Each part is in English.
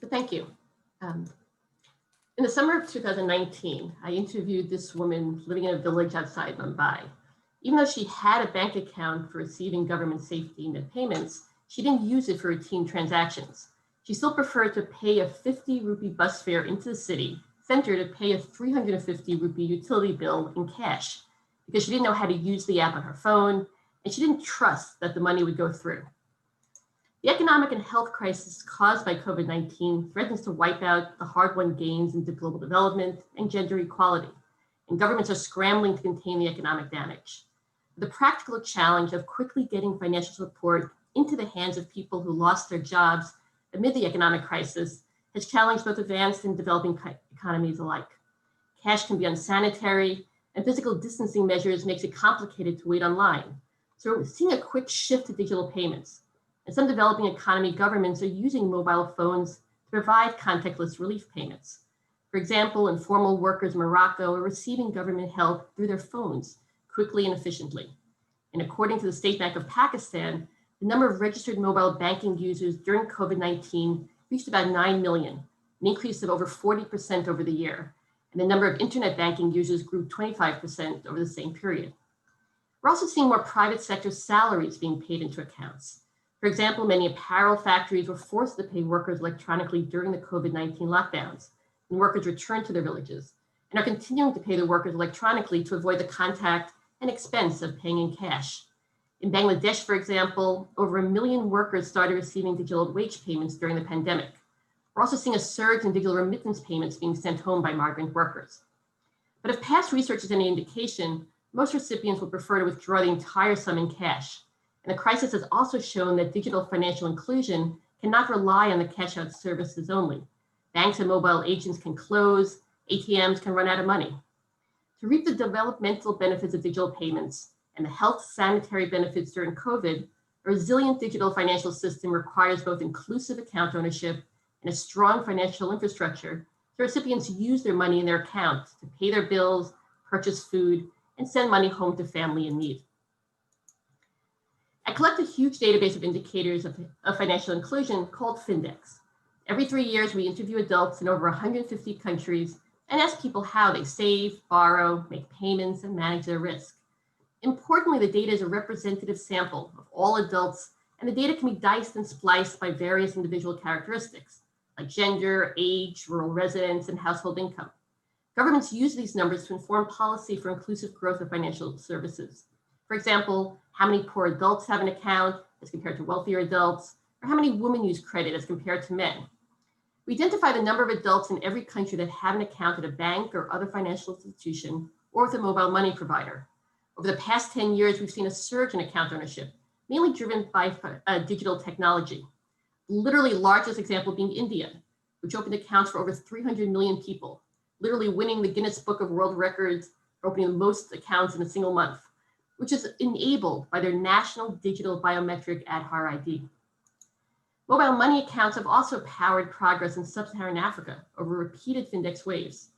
So thank you. In the summer of 2019, I interviewed this woman living in a village outside Mumbai. Even though she had a bank account for receiving government safety net payments, she didn't use it for routine transactions. She still preferred to pay a 50 rupee bus fare into the city center to pay a 350 rupee utility bill in cash because she didn't know how to use the app on her phone and she didn't trust that the money would go through. The economic and health crisis caused by COVID-19 threatens to wipe out the hard-won gains in global development and gender equality, and governments are scrambling to contain the economic damage. The practical challenge of quickly getting financial support into the hands of people who lost their jobs amid the economic crisis has challenged both advanced and developing economies alike. Cash can be unsanitary, and physical distancing measures makes it complicated to wait online. So we're seeing a quick shift to digital payments. And some developing economy governments are using mobile phones to provide contactless relief payments. For example, informal workers in Morocco are receiving government help through their phones quickly and efficiently. And according to the State Bank of Pakistan, the number of registered mobile banking users during COVID-19 reached about 9 million, an increase of over 40% over the year. And the number of internet banking users grew 25% over the same period. We're also seeing more private sector salaries being paid into accounts. For example, many apparel factories were forced to pay workers electronically during the COVID-19 lockdowns, and workers returned to their villages and are continuing to pay their workers electronically to avoid the contact and expense of paying in cash. In Bangladesh, for example, over 1 million workers started receiving digital wage payments during the pandemic. We're also seeing a surge in digital remittance payments being sent home by migrant workers. But if past research is any indication, most recipients will prefer to withdraw the entire sum in cash. And the crisis has also shown that digital financial inclusion cannot rely on the cash out services only. Banks and mobile agents can close, ATMs can run out of money. To reap the developmental benefits of digital payments and the health sanitary benefits during COVID, a resilient digital financial system requires both inclusive account ownership and a strong financial infrastructure so recipients use their money in their account to pay their bills, purchase food, and send money home to family in need. I collect a huge database of indicators of financial inclusion called Findex. Every 3 years, we interview adults in over 150 countries and ask people how they save, borrow, make payments, and manage their risk. Importantly, the data is a representative sample of all adults, and the data can be diced and spliced by various individual characteristics, like gender, age, rural residence, and household income. Governments use these numbers to inform policy for inclusive growth of financial services. For example, how many poor adults have an account as compared to wealthier adults, or how many women use credit as compared to men. We identify the number of adults in every country that have an account at a bank or other financial institution or with a mobile money provider. Over the past 10 years, we've seen a surge in account ownership, mainly driven by digital technology. Literally largest example being India, which opened accounts for over 300 million people, literally winning the Guinness Book of World Records for opening the most accounts in a single month, which is enabled by their national digital biometric Aadhaar ID. Mobile money accounts have also powered progress in sub-Saharan Africa over repeated Findex waves.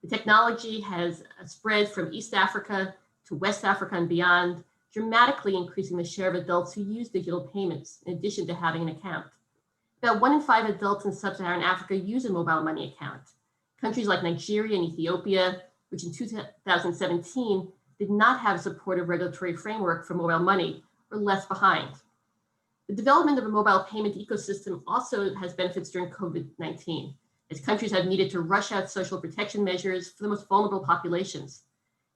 The technology has spread from East Africa to West Africa and beyond, dramatically increasing the share of adults who use digital payments in addition to having an account. About 1 in 5 adults in sub-Saharan Africa use a mobile money account. Countries like Nigeria and Ethiopia, which in 2017 did not have a supportive regulatory framework for mobile money, were left behind. The development of a mobile payment ecosystem also has benefits during COVID-19, as countries have needed to rush out social protection measures for the most vulnerable populations.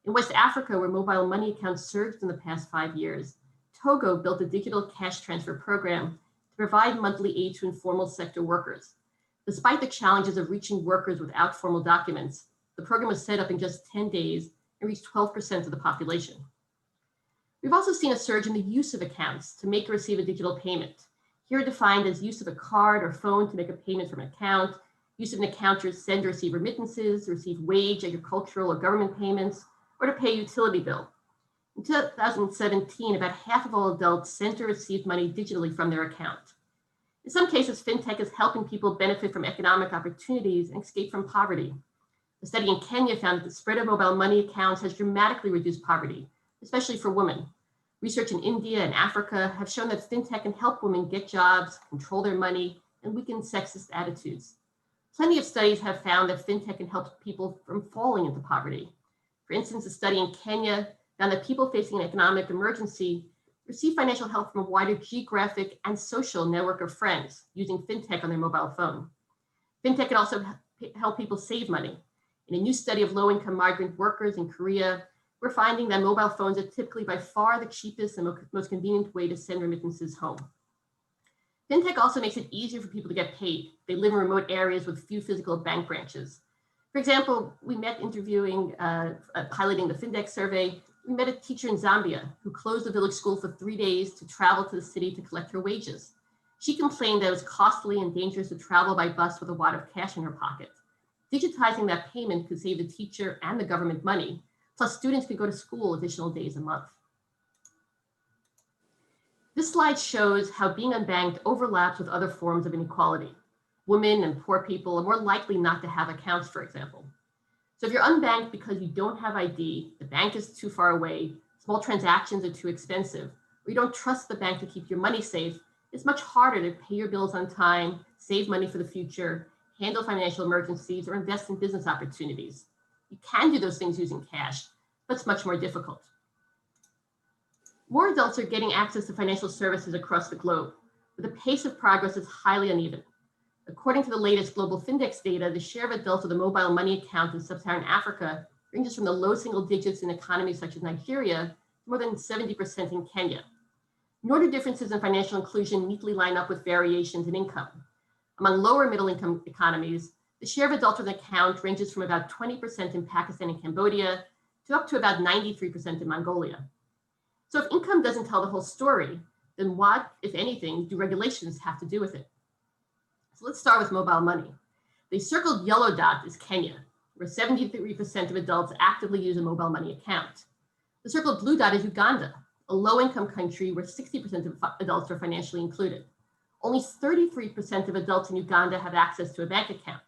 In West Africa, where mobile money accounts surged in the past 5 years, Togo built a digital cash transfer program to provide monthly aid to informal sector workers. Despite the challenges of reaching workers without formal documents, the program was set up in just 10 days and reached 12% of the population. We've also seen a surge in the use of accounts to make or receive a digital payment. Here defined as use of a card or phone to make a payment from an account, use of an account to send or receive remittances, receive wage, agricultural, or government payments, or to pay a utility bill. In 2017, about half of all adults sent or received money digitally from their account. In some cases, fintech is helping people benefit from economic opportunities and escape from poverty. A study in Kenya found that the spread of mobile money accounts has dramatically reduced poverty, especially for women. Research in India and Africa have shown that fintech can help women get jobs, control their money, and weaken sexist attitudes. Plenty of studies have found that fintech can help people from falling into poverty. For instance, a study in Kenya found that people facing an economic emergency receive financial help from a wider geographic and social network of friends using fintech on their mobile phone. Fintech can also help people save money. In a new study of low-income migrant workers in Korea, we're finding that mobile phones are typically by far the cheapest and most convenient way to send remittances home. Fintech also makes it easier for people to get paid. They live in remote areas with few physical bank branches. For example, we met piloting the Findex survey. We met a teacher in Zambia who closed the village school for 3 days to travel to the city to collect her wages. She complained that it was costly and dangerous to travel by bus with a wad of cash in her pocket. Digitizing that payment could save the teacher and the government money, plus students could go to school additional days a month. This slide shows how being unbanked overlaps with other forms of inequality. Women and poor people are more likely not to have accounts, for example. So if you're unbanked because you don't have ID, the bank is too far away, small transactions are too expensive, or you don't trust the bank to keep your money safe, it's much harder to pay your bills on time, save money for the future, handle financial emergencies, or invest in business opportunities. You can do those things using cash, but it's much more difficult. More adults are getting access to financial services across the globe, but the pace of progress is highly uneven. According to the latest Global Findex data, the share of adults with a mobile money account in sub-Saharan Africa ranges from the low single digits in economies such as Nigeria to more than 70% in Kenya. Nor do differences in financial inclusion neatly line up with variations in income. Among lower middle income economies, the share of adults with an account ranges from about 20% in Pakistan and Cambodia to up to about 93% in Mongolia. So if income doesn't tell the whole story, then what, if anything, do regulations have to do with it? So let's start with mobile money. The circled yellow dot is Kenya, where 73% of adults actively use a mobile money account. The circled blue dot is Uganda, a low-income country where 60% of adults are financially included. Only 33% of adults in Uganda have access to a bank account,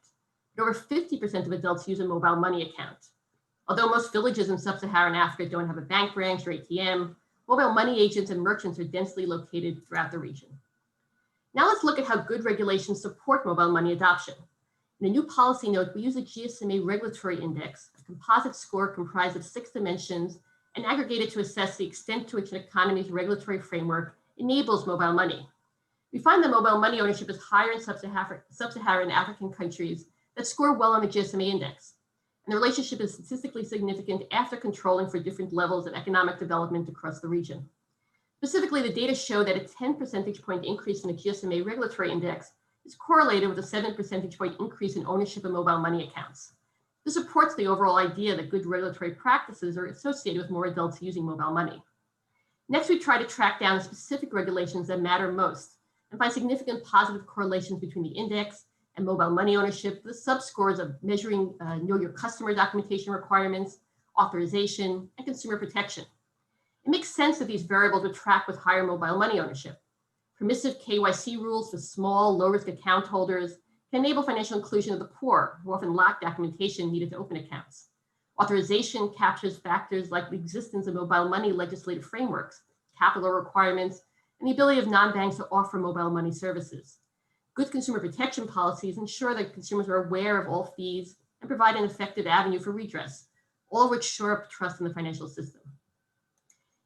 but over 50% of adults use a mobile money account. Although most villages in sub-Saharan Africa don't have a bank branch or ATM, mobile money agents and merchants are densely located throughout the region. Now let's look at how good regulations support mobile money adoption. In a new policy note, we use a GSMA regulatory index, a composite score comprised of 6 dimensions and aggregated to assess the extent to which an economy's regulatory framework enables mobile money. We find that mobile money ownership is higher in sub-Saharan African countries that score well on the GSMA index. And the relationship is statistically significant after controlling for different levels of economic development across the region. Specifically, the data show that a 10 percentage point increase in the GSMA regulatory index is correlated with a 7 percentage point increase in ownership of mobile money accounts. This supports the overall idea that good regulatory practices are associated with more adults using mobile money. Next, we try to track down specific regulations that matter most and find significant positive correlations between the index and mobile money ownership, the subscores of measuring know your customer documentation requirements, authorization, and consumer protection. It makes sense that these variables would track with higher mobile money ownership. Permissive KYC rules for small, low-risk account holders can enable financial inclusion of the poor, who often lack documentation needed to open accounts. Authorization captures factors like the existence of mobile money legislative frameworks, capital requirements, and the ability of non-banks to offer mobile money services. Good consumer protection policies ensure that consumers are aware of all fees and provide an effective avenue for redress, all of which shore up trust in the financial system.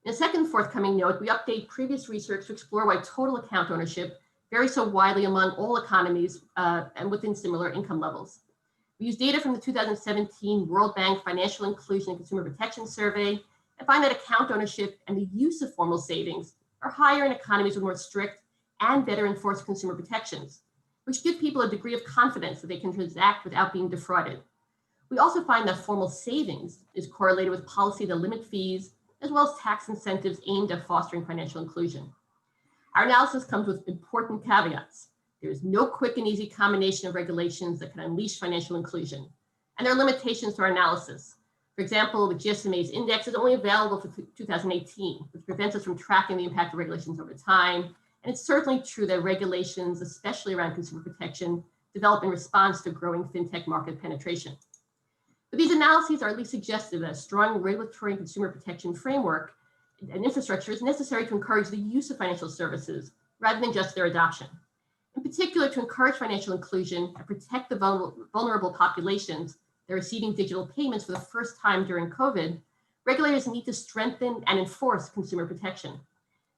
In a second forthcoming note, we update previous research to explore why total account ownership varies so widely among all economies and within similar income levels. We use data from the 2017 World Bank Financial Inclusion and Consumer Protection Survey and find that account ownership and the use of formal savings are higher in economies with more strict and better enforced consumer protections, which give people a degree of confidence that they can transact without being defrauded. We also find that formal savings is correlated with policy that limit fees, as well as tax incentives aimed at fostering financial inclusion. Our analysis comes with important caveats. There is no quick and easy combination of regulations that can unleash financial inclusion, and there are limitations to our analysis. For example, the GSMA's index is only available for 2018, which prevents us from tracking the impact of regulations over time. And it's certainly true that regulations, especially around consumer protection, develop in response to growing fintech market penetration. But these analyses are at least suggestive that a strong regulatory and consumer protection framework and infrastructure is necessary to encourage the use of financial services rather than just their adoption. In particular, to encourage financial inclusion and protect the vulnerable populations that are receiving digital payments for the first time during COVID, regulators need to strengthen and enforce consumer protection.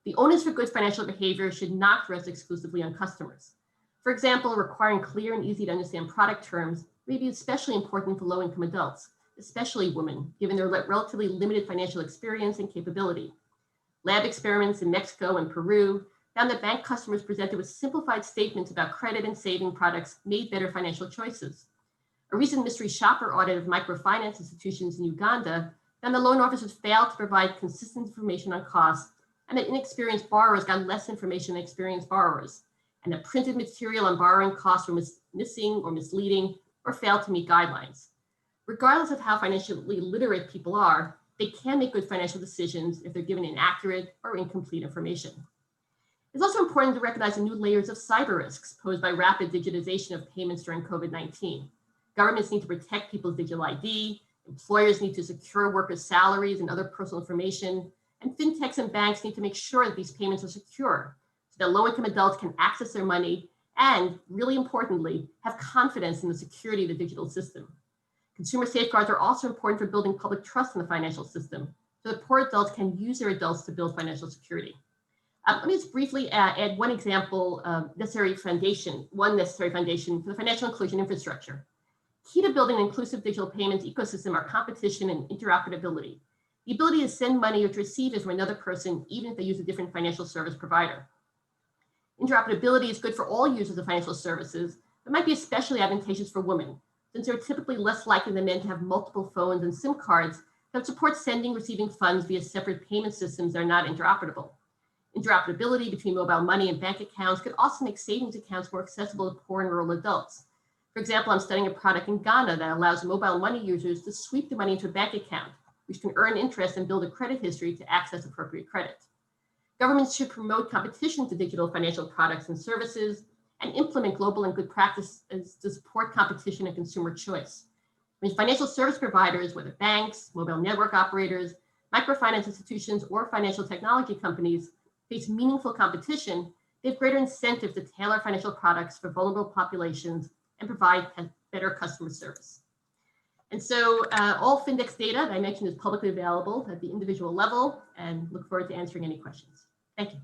The onus for good financial behavior should not rest exclusively on customers. For example, requiring clear and easy to understand product terms may be especially important for low-income adults, especially women, given their relatively limited financial experience and capability. Lab experiments in Mexico and Peru found that bank customers presented with simplified statements about credit and saving products made better financial choices. A recent mystery shopper audit of microfinance institutions in Uganda found that loan officers failed to provide consistent information on costs, and that inexperienced borrowers got less information than experienced borrowers, and that printed material on borrowing costs were missing or misleading or failed to meet guidelines. Regardless of how financially literate people are, they can make good financial decisions if they're given inaccurate or incomplete information. It's also important to recognize the new layers of cyber risks posed by rapid digitization of payments during COVID-19. Governments need to protect people's digital ID, employers need to secure workers' salaries and other personal information, and fintechs and banks need to make sure that these payments are secure so that low-income adults can access their money and, really importantly, have confidence in the security of the digital system. Consumer safeguards are also important for building public trust in the financial system so that poor adults can use their adults to build financial security. Let me just briefly add one example of one necessary foundation for the financial inclusion infrastructure. Key to building an inclusive digital payments ecosystem are competition and interoperability. The ability to send money or to receive it from another person, even if they use a different financial service provider. Interoperability is good for all users of financial services, but might be especially advantageous for women, since they're typically less likely than men to have multiple phones and SIM cards that support sending and receiving funds via separate payment systems that are not interoperable. Interoperability between mobile money and bank accounts could also make savings accounts more accessible to poor and rural adults. For example, I'm studying a product in Ghana that allows mobile money users to sweep the money into a bank account, which can earn interest and build a credit history to access appropriate credit. Governments should promote competition to digital financial products and services and implement global and good practices to support competition and consumer choice. When financial service providers, whether banks, mobile network operators, microfinance institutions, or financial technology companies, face meaningful competition, they have greater incentive to tailor financial products for vulnerable populations and provide better customer service. And so all Findex data that I mentioned is publicly available at the individual level, and look forward to answering any questions. Thank you.